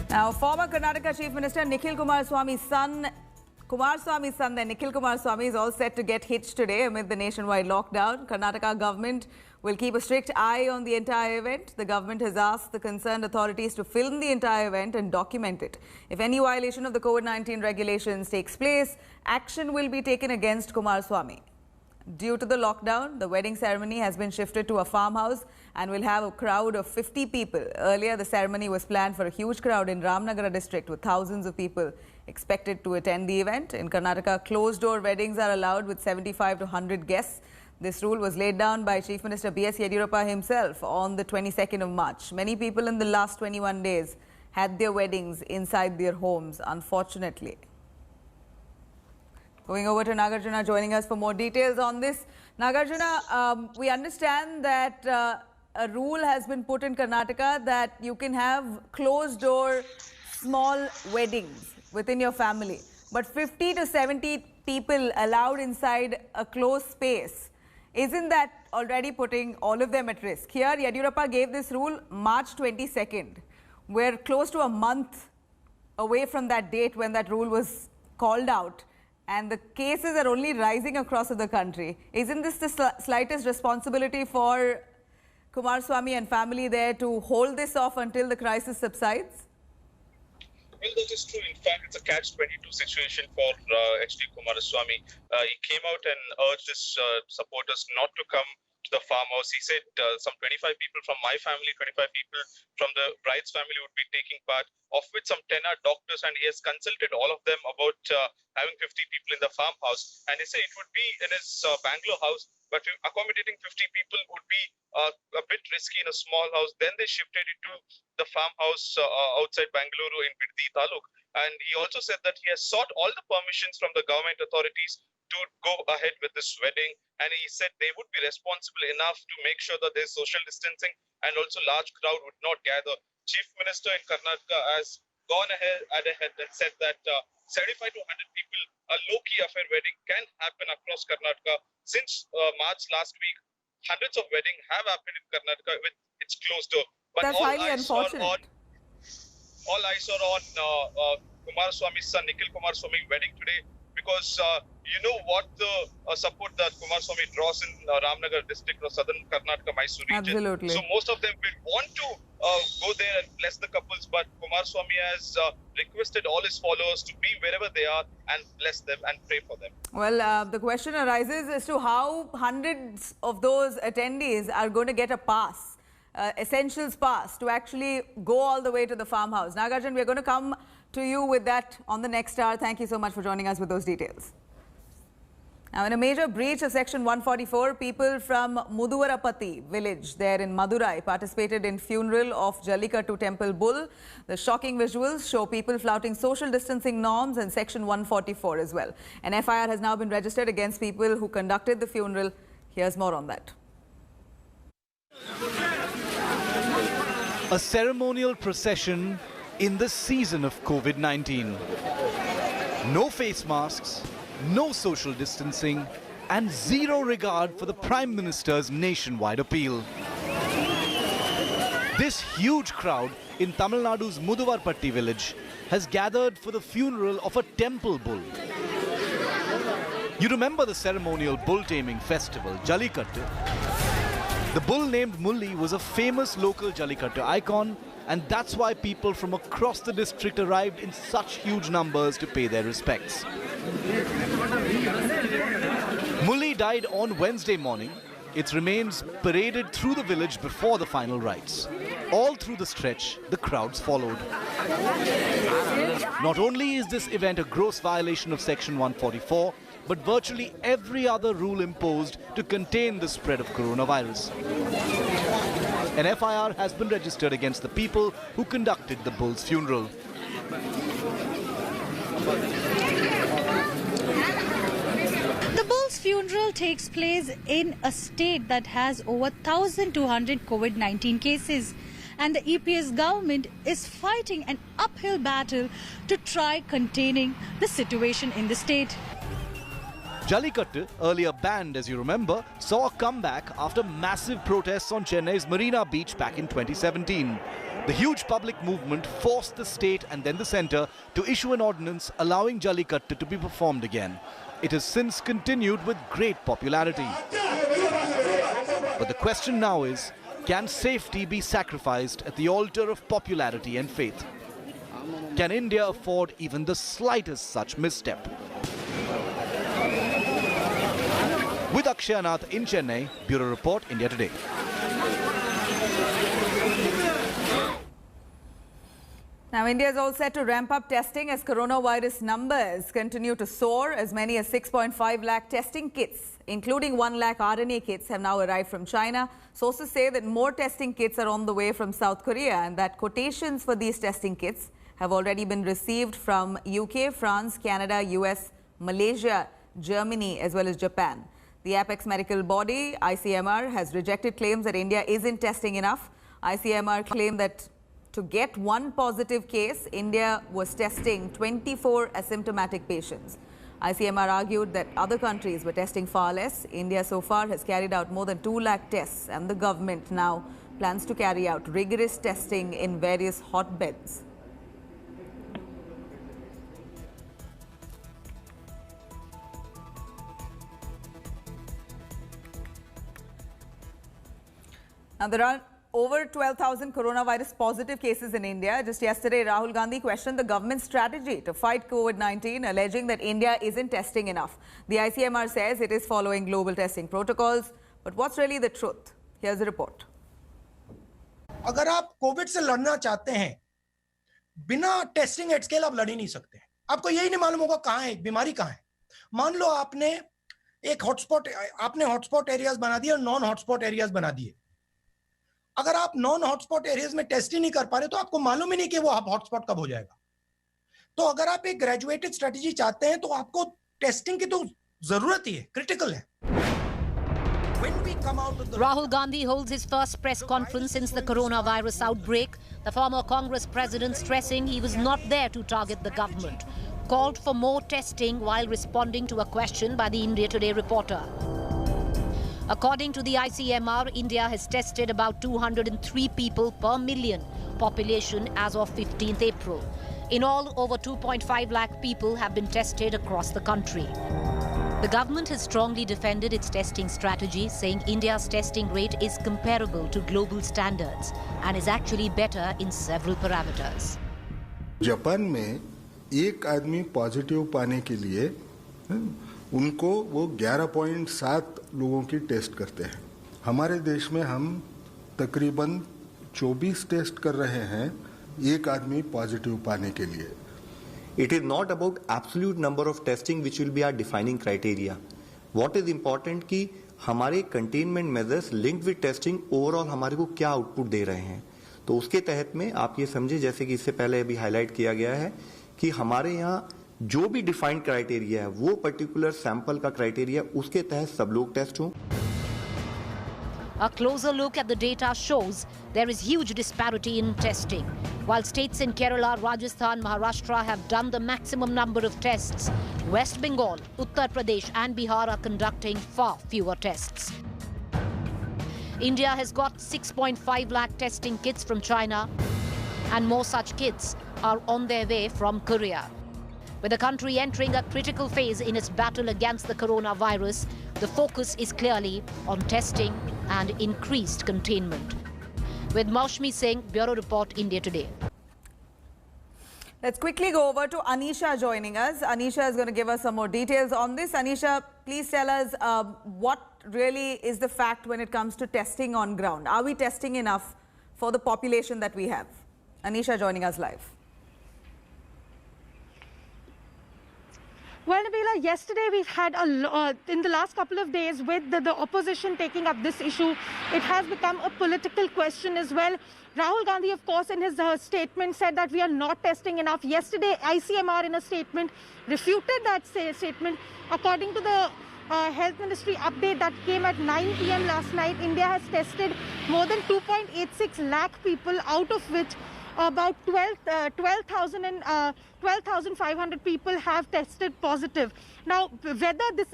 Now, former Karnataka Chief Minister Nikhil Kumaraswamy's son, Nikhil Kumaraswamy, is all set to get hitched today amid the nationwide lockdown. Karnataka government will keep a strict eye on the entire event. The government has asked the concerned authorities to film the entire event and document it. If any violation of the COVID-19 regulations takes place, action will be taken against Kumaraswamy. Due to the lockdown, the wedding ceremony has been shifted to a farmhouse and will have a crowd of 50 people. Earlier, the ceremony was planned for a huge crowd in Ramnagara district with thousands of people expected to attend the event. In Karnataka, closed-door weddings are allowed with 75 to 100 guests. This rule was laid down by Chief Minister B.S. Yediyurappa himself on the 22nd of March. Many people in the last 21 days had their weddings inside their homes, unfortunately. Going over to Nagarjuna, joining us for more details on this. Nagarjuna, we understand that a rule has been put in Karnataka that you can have closed-door small weddings within your family, but 50 to 70 people allowed inside a closed space. Isn't that already putting all of them at risk? Here, Yediyurappa gave this rule March 22nd. We're close to a month away from that date when that rule was called out. And the cases are only rising across the country. Isn't this the slightest responsibility for Kumaraswamy and family there to hold this off until the crisis subsides? Well, that is true. In fact, it's a catch-22 situation for HD Kumaraswamy. He came out and urged his supporters not to come to the farmhouse. He said some 25 people from my family, 25 people from the bride's family would be taking part, of which some 10 are doctors, and he has consulted all of them about having 50 people in the farmhouse. And he said it would be in his Bangalore house, but accommodating 50 people would be a bit risky in a small house. Then they shifted it to the farmhouse outside Bangalore in Biddi Taluk. And he also said that he has sought all the permissions from the government authorities to go ahead with this wedding, and he said they would be responsible enough to make sure that there's social distancing and also large crowd would not gather. Chief Minister in Karnataka has gone ahead and said that 75 to 100 people, a low-key affair wedding can happen across Karnataka. Since March last week, hundreds of weddings have happened in Karnataka with its closed door. But that's highly unfortunate. All eyes are on Kumaraswamy's son Nikhil Kumaraswamy wedding today, because you know what the support that Kumaraswamy draws in Ramnagar district or southern Karnataka, Mysore region. Absolutely. So most of them will want to go there and bless the couples, but Kumaraswamy has requested all his followers to be wherever they are and bless them and pray for them. Well, the question arises as to how hundreds of those attendees are going to get a pass. Essentials pass to actually go all the way to the farmhouse. Nagarjun, we're going to come to you with that on the next hour. Thank you so much for joining us with those details. Now, in a major breach of Section 144, people from Muduvarapati village there in Madurai participated in funeral of Jallikattu temple bull. The shocking visuals show people flouting social distancing norms and Section 144 as well. An FIR has now been registered against people who conducted the funeral. Here's more on that. A ceremonial procession in the season of COVID-19. No face masks, no social distancing, and zero regard for the Prime Minister's nationwide appeal. This huge crowd in Tamil Nadu's Muduvarapatti village has gathered for the funeral of a temple bull. You remember the ceremonial bull taming festival, Jallikattu? The bull named Mulli was a famous local Jallikattu icon, and that's why people from across the district arrived in such huge numbers to pay their respects. Mulli died on Wednesday morning. Its remains paraded through the village before the final rites. All through the stretch, the crowds followed. Not only is this event a gross violation of Section 144, but virtually every other rule imposed to contain the spread of coronavirus. An FIR has been registered against the people who conducted the bull's funeral. The bull's funeral takes place in a state that has over 1,200 COVID-19 cases, and the EPS government is fighting an uphill battle to try containing the situation in the state. Jallikattu, earlier banned as you remember, saw a comeback after massive protests on Chennai's Marina Beach back in 2017. The huge public movement forced the state and then the centre to issue an ordinance allowing Jallikattu to be performed again. It has since continued with great popularity. But the question now is, can safety be sacrificed at the altar of popularity and faith? Can India afford even the slightest such misstep? With Akshayanath in Chennai, Bureau Report, India Today. Now, India is all set to ramp up testing as coronavirus numbers continue to soar. As many as 6.5 lakh testing kits, including 1 lakh RNA kits, have now arrived from China. Sources say that more testing kits are on the way from South Korea and that quotations for these testing kits have already been received from UK, France, Canada, US, Malaysia, Germany, as well as Japan. The apex medical body, ICMR, has rejected claims that India isn't testing enough. ICMR claimed that to get one positive case, India was testing 24 asymptomatic patients. ICMR argued that other countries were testing far less. India so far has carried out more than 2 lakh tests, and the government now plans to carry out rigorous testing in various hotbeds. Now, there are over 12,000 coronavirus positive cases in India. Just yesterday, Rahul Gandhi questioned the government's strategy to fight COVID-19, alleging that India isn't testing enough. The ICMR says it is following global testing protocols. But what's really the truth? Here's the report. अगर आप Covid से लड़ना चाहते हैं, बिना testing at scale आप लड़ ही नहीं सकते। आपको यही नहीं मालूम होगा कहाँ है बीमारी, कहाँ है। मान लो आपने एक हॉटस्पॉट एरियाज बना दिए और नॉन हॉटस्पॉट एरियाज बना दिए। अगर आप नॉन हॉटस्पॉट एरियाज में टेस्ट ही नहीं कर पा रहे तो आपको मालूम ही नहीं कि वो हॉटस्पॉट कब हो जाएगा। तो अगर आप एक ग्रेजुएटेड स्ट्रेटजी चाहते हैं तो आपको टेस्टिंग की तो जरूरत ही है, क्रिटिकल है। Rahul Gandhi holds his first press conference since the coronavirus outbreak. The former Congress president stressing he was not there to target the government. Called for more testing while responding to a question by the India Today reporter. According to the ICMR, India has tested about 203 people per million population as of 15th April. In all, over 2.5 lakh people have been tested across the country. The government has strongly defended its testing strategy, saying India's testing rate is comparable to global standards and is actually better in several parameters. Japan में एक आदमी positive पाने के लिए उनको वो 11.7 लोगों की टेस्ट करते हैं। हमारे देश में हम तकरीबन 24 टेस्ट कर रहे हैं एक आदमी पॉजिटिव पाने के लिए। It is not about absolute number of testing which will be our defining criteria. What is important कि हमारे containment measures linked with testing overall हमारे को क्या output दे रहे हैं। तो उसके तहत में आप ये समझे, जैसे कि इससे पहले अभी highlight किया गया है कि हमारे यहाँ जो भी defined criteria है वो particular sample का criteria उसके तहत सब लोग टेस्ट हों। A closer look at the data shows there is huge disparity in testing. While states in Kerala, Rajasthan, Maharashtra have done the maximum number of tests, West Bengal, Uttar Pradesh and Bihar are conducting far fewer tests. India has got 6.5 lakh testing kits from China and more such kits are on their way from Korea. With the country entering a critical phase in its battle against the coronavirus, the focus is clearly on testing and increased containment. With Maushmi Singh, Bureau Report, India Today. Let's quickly go over to Anisha joining us. Anisha is going to give us some more details on this. Anisha, please tell us what really is the fact when it comes to testing on ground. Are we testing enough for the population that we have? Anisha joining us live. Well, Nabila, yesterday we've had in the last couple of days with the opposition taking up this issue, it has become a political question as well. Rahul Gandhi, of course, in his statement said that we are not testing enough. Yesterday, ICMR in a statement refuted that statement. According to the Health Ministry update that came at 9 p.m. last night, India has tested more than 2.86 lakh people, out of which about 12,500 people have tested positive. Now, whether this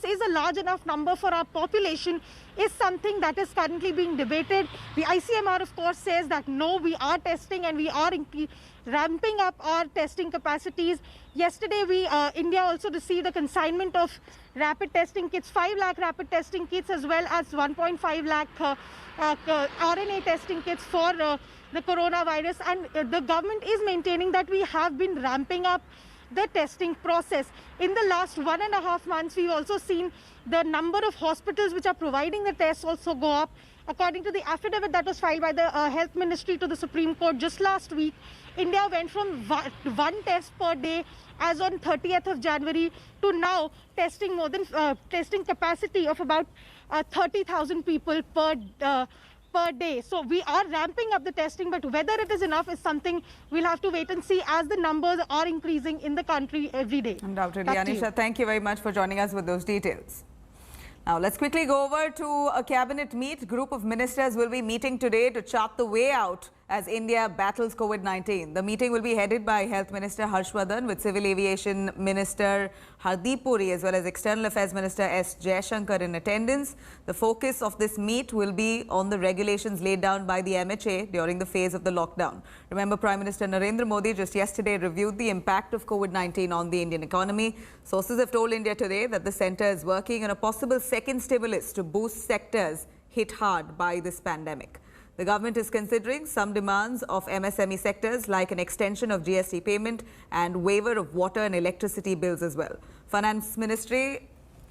is a large enough number for our population is something that is currently being debated. The ICMR, of course, says that no, we are testing and we are ramping up our testing capacities. Yesterday, India also received a consignment of rapid testing kits, 5 lakh rapid testing kits, as well as 1.5 lakh RNA testing kits for the coronavirus. And the government is maintaining that we have been ramping up the testing process. In the last 1.5 months, we've also seen the number of hospitals which are providing the tests also go up. According to the affidavit that was filed by the Health Ministry to the Supreme Court just last week, India went from one test per day as on 30th of January to now testing more than testing capacity of about 30,000 people per day. So we are ramping up the testing, but whether it is enough is something we'll have to wait and see as the numbers are increasing in the country every day. Undoubtedly. Anisha, thank you very much for joining us with those details. Now, let's quickly go over to a cabinet meet. A group of ministers will be meeting today to chart the way out as India battles COVID-19. The meeting will be headed by Health Minister Harshvardhan with Civil Aviation Minister Hardeep Puri as well as External Affairs Minister S. Jaishankar in attendance. The focus of this meet will be on the regulations laid down by the MHA during the phase of the lockdown. Remember, Prime Minister Narendra Modi just yesterday reviewed the impact of COVID-19 on the Indian economy. Sources have told India today that the centre is working on a possible second stimulus to boost sectors hit hard by this pandemic. The government is considering some demands of MSME sectors like an extension of GST payment and waiver of water and electricity bills as well. Finance Ministry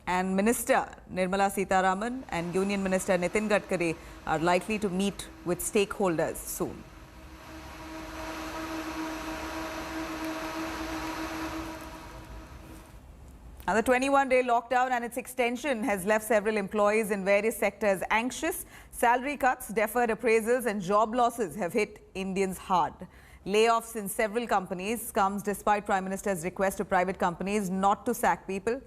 and Minister Nirmala Sitharaman and Union Minister Nitin Gadkari are likely to meet with stakeholders soon. Now, the 21-day lockdown and its extension has left several employees in various sectors anxious. Salary cuts, deferred appraisals and job losses have hit Indians hard. Layoffs in several companies comes despite Prime Minister's request to private companies not to sack people.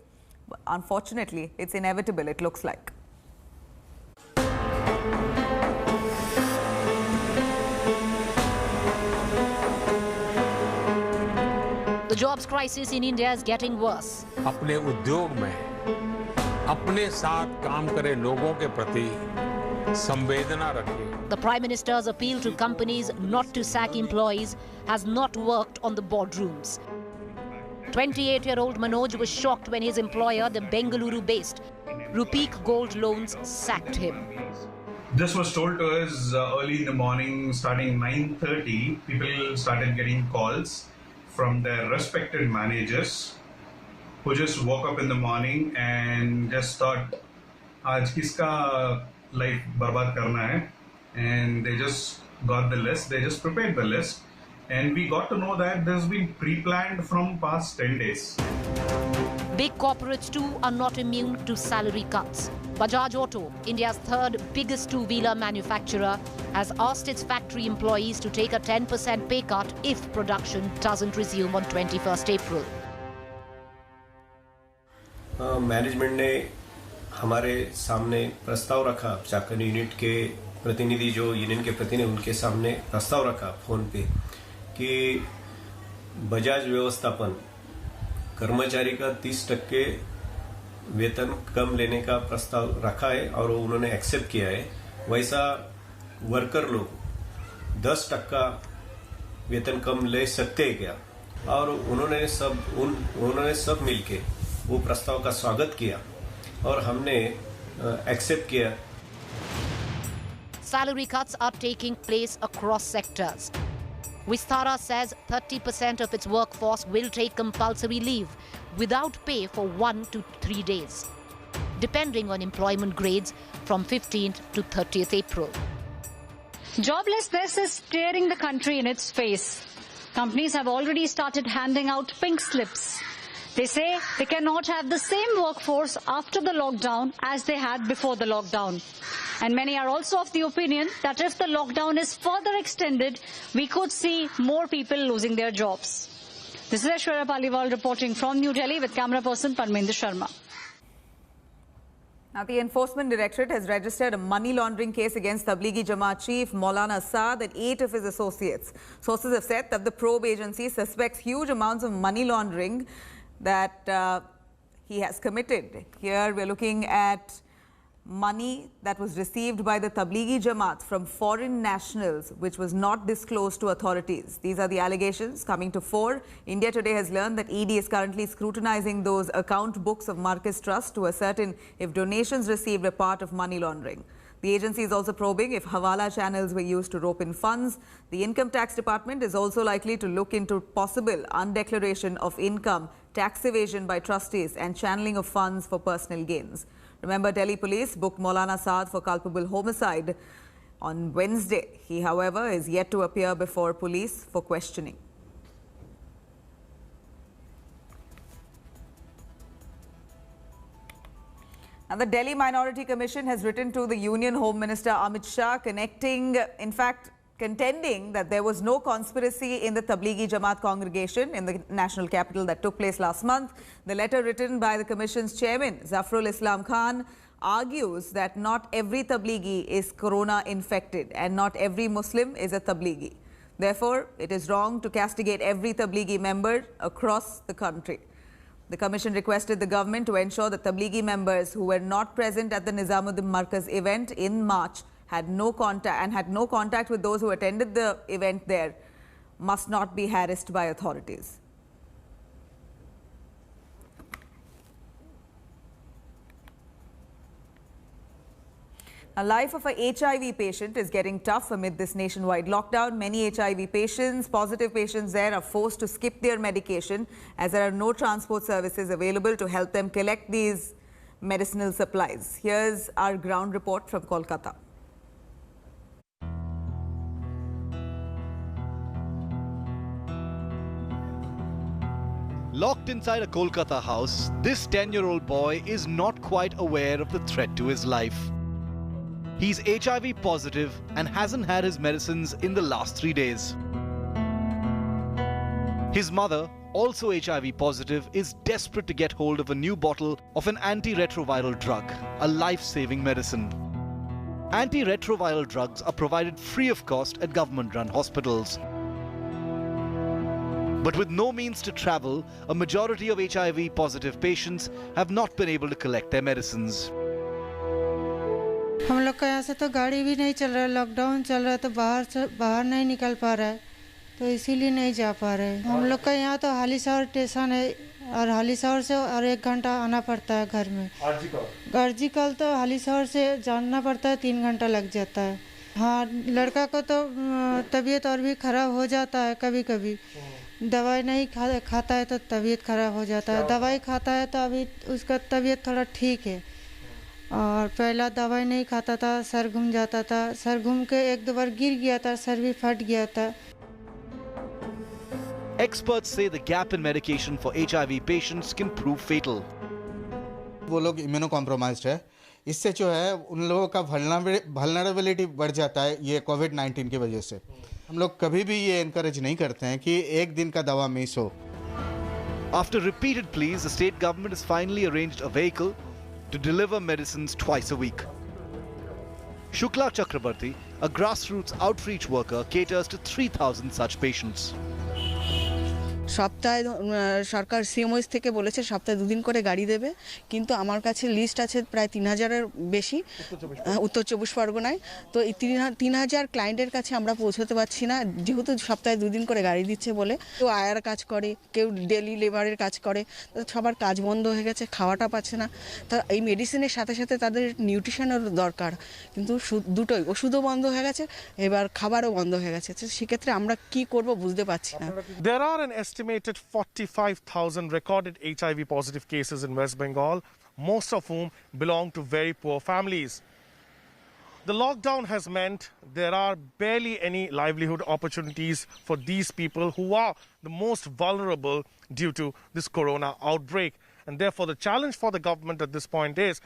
But unfortunately, it's inevitable, it looks like. The jobs crisis in India is getting worse. अपने उद्योग में अपने साथ काम करे लोगों के प्रति संवेदना रखें. The Prime Minister's appeal to companies not to sack employees has not worked on the boardrooms. 28-year-old Manoj was shocked when his employer, the Bengaluru-based Rupeek Gold Loans, sacked him. This was told to us early in the morning, starting 9:30. People started getting calls from their respected managers who just woke up in the morning and just thought, "Aaj kiska life barbad karna hai?" And they just got the list. They just prepared the list, and we got to know that this has been pre-planned from past 10 days. Big corporates too are not immune to salary cuts. Bajaj Auto, India's third biggest two-wheeler manufacturer, has asked its factory employees to take a 10% pay cut if production doesn't resume on 21st April. Management ने हमारे सामने प्रस्ताव रखा, Chakan unit के प्रतिनिधि जो union के प्रतिनिधि उनके सामने प्रस्ताव रखा फोन पे कि बजाज व्यवस्थापन कर्मचारी का 30% वेतन कम लेने का प्रस्ताव रखा है और उन्होंने एक्सेप्ट किया है. वैसा वर्कर लोग 10% वेतन कम ले सकते हैं क्या? और उन्होंने सब मिलके वो प्रस्ताव का स्वागत किया और हमने एक्सेप्ट किया. Salary cuts are taking place across sectors. Vistara says 30% of its workforce will take compulsory leave without pay for 1 to 3 days, depending on employment grades from 15th to 30th April. Joblessness is staring the country in its face. Companies have already started handing out pink slips. They say they cannot have the same workforce after the lockdown as they had before the lockdown. And many are also of the opinion that if the lockdown is further extended, we could see more people losing their jobs. This is Aishwarya Paliwal reporting from New Delhi with camera person Parminder Sharma. Now, the Enforcement Directorate has registered a money laundering case against Tablighi Jamaat chief Maulana Saad and 8 of his associates. Sources have said that the probe agency suspects huge amounts of money laundering that he has committed. Here we're looking at money that was received by the Tablighi Jamaat from foreign nationals, which was not disclosed to authorities. These are the allegations coming to fore. India Today has learned that ED is currently scrutinizing those account books of Marcus Trust to ascertain if donations received are part of money laundering. The agency is also probing if Hawala channels were used to rope in funds. The Income Tax Department is also likely to look into possible undeclaration of income, tax evasion by trustees and channeling of funds for personal gains. Remember, Delhi police booked Maulana Saad for culpable homicide on Wednesday. He, however, is yet to appear before police for questioning. And the Delhi Minority Commission has written to the Union Home Minister Amit Shah contending that there was no conspiracy in the Tablighi Jamaat congregation in the national capital that took place last month. The letter written by the Commission's chairman, Zafrul Islam Khan, argues that not every Tablighi is corona infected and not every Muslim is a Tablighi. Therefore, it is wrong to castigate every Tablighi member across the country. The Commission requested the government to ensure that Tablighi members who were not present at the Nizamuddin Markaz event in March had no contact with those who attended the event there must not be harassed by authorities. The life of a HIV patient is getting tough amid this nationwide lockdown. Many HIV patients, positive patients there, are forced to skip their medication as there are no transport services available to help them collect these medicinal supplies. Here's our ground report from Kolkata. Locked inside a Kolkata house, this 10-year-old boy is not quite aware of the threat to his life. He's HIV positive and hasn't had his medicines in the last 3 days. His mother, also HIV positive, is desperate to get hold of a new bottle of an antiretroviral drug, a life-saving medicine. Antiretroviral drugs are provided free of cost at government-run hospitals. But with no means to travel, a majority of HIV positive patients have not been able to collect their medicines. हम लोग का यहाँ से तो गाड़ी भी नहीं चल रहा है, लॉकडाउन चल रहा है तो बाहर नहीं निकल पा रहा है, तो इसीलिए नहीं जा पा रहे। हम लोग का यहाँ तो हालीशहर स्टेशन है और हालीशहर से और 1 घंटा आना पड़ता है घर में। अर्जिकल तो हालीशहर से जाना पड़ता है, 3 घंटा लग जाता है। हाँ, लड़का को तो तबीयत और भी खराब हो जाता है कभी-कभी। दवाई नहीं खाता है तो तबीयत खराब हो जाता है, दवाई खाता है तो अभी उसका तबीयत थोड़ा ठीक है। और पहला दवाई नहीं खाता था, सर घूम जाता था, सर घूम के 1-2 बार गिर गया था, सर भी फट गया था। Experts say the gap in medication for HIV patients can prove fatal. वो लोग इम्यूनो कॉम्प्रोमाइज्ड है, इससे जो है उन लोगों का वल्नरेबिलिटी बढ़ जाता है ये कोविड-19 की वजह से। हम लोग कभी भी ये एनकरेज नहीं करते हैं कि 1 दिन का दवा मिस हो। After repeated pleas, the state government has finally arranged a vehicle to deliver medicines twice a week. Shukla Chakrabarti, a grassroots outreach worker, caters to 3,000 such patients. সপ্তাহে সরকার সিএমওএস থেকে বলেছে সপ্তাহে 2 দিন করে গাড়ি দেবে, কিন্তু আমার কাছে লিস্ট আছে প্রায় 3000-এর বেশি উত্তর 24 পরগনায়। তো এই 3000 ক্লায়েন্টের কাছে আমরা পৌঁছতে পারছি না, যেহেতু সপ্তাহে 2 দিন করে গাড়ি দিচ্ছে বলে। কেউ আয়ার কাজ করে, কেউ ডেলি লেবারের কাজ করে, সবার কাজ বন্ধ হয়ে গেছে, খাওয়াটা পাচ্ছে না। তা এই মেডিসিনের সাথে সাথে তাদের নিউট্রিশনের দরকার, কিন্তু দুটোই, ওষুধও বন্ধ হয়ে গেছে, এবার খাবারও বন্ধ হয়ে গেছে। সেক্ষেত্রে আমরা কি করব বুঝতে পারছি না। There are an estimated 45,000 recorded HIV positive cases in West Bengal, most of whom belong to very poor families. The lockdown has meant there are barely any livelihood opportunities for these people who are the most vulnerable due to this corona outbreak. And therefore, the challenge for the government at this point is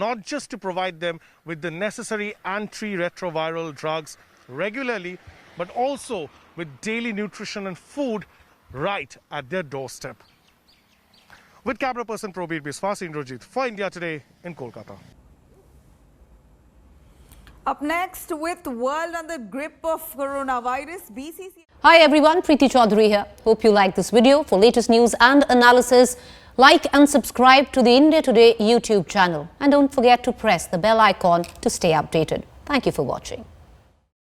not just to provide them with the necessary antiretroviral drugs regularly, but also with daily nutrition and food right at their doorstep. With camera person Probir Biswas, Indrajit for India Today in Kolkata. Up next, with world under grip of coronavirus, BCC... Hi everyone, Preeti Chaudhary here. Hope you like this video. For latest news and analysis, like and subscribe to the India Today YouTube channel. And don't forget to press the bell icon to stay updated. Thank you for watching.